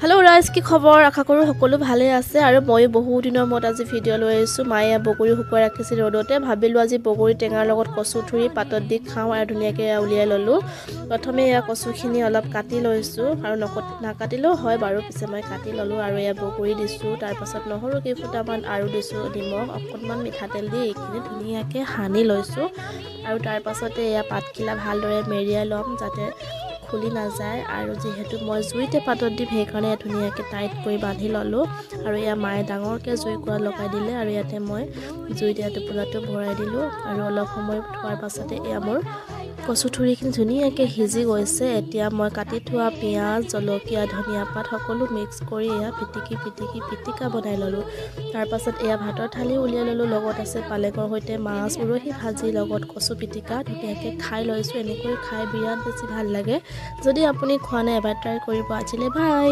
Hello rise की खबर आशा करूँ सकलो भाले आछे और मैं बहुत दिन मूर्त आज भिडिओ लै आइছোঁ माये बगरी शुकुৱাই राखिছিল रदते भाविलो आज बगरी टेঙাৰ লগত कचु थुरी पातत দি खाওঁ और धुनियाके उलियाই ललो प्रथमे या कचुखिनि अलप काटि लैছোঁ और नाकाटिलेও হয় বাৰু পিছে মই কাটি ললো और या बगरी दिছোঁ तार पाছত নহৰু কেইফুটামান আৰু দিছোঁ নিমখ অকণমান মিঠাতেল দি এইখিনি ধুনিয়াকে সানি লৈছোঁ और तार पाছতে या पातখিলা ভালদৰে মেৰিয়াই লম যাতে खुली ना जाए और जीतु मैं जुईते पातत दी সেইকাৰণে ধুনিয়াকে टाइट কৰি बांधि ललो और या माये डांगरके जुई कुरा लगाई दिले और इते मैं जुईते টোপোলাটো भৰাই दिलो और अलप समय थोৱাৰ पाছতে या मोर कचुथुरिखिनि धुनियाके हिजी গৈছে এতিয়া মই কাটি থোৱা পিয়াজ জলকীয়া ধনিয়া পাত সকলো মিক্স কৰি या পিটিকা বনাই ললো তাৰ পাছত এয়া ভাতৰ থালি উলিয়াই ললো লগত আছে পালেকৰ হৈতে মাছ উৰহি ভাজি লগত কচু পিটিকা ধুনিয়াকে খাই লৈছো এনেকৈ খাই বিৰাট বেছি ভাল লাগে যদি আপুনি খোৱা নাই এবাৰ ট্ৰাই কৰিব আজিলে বাই।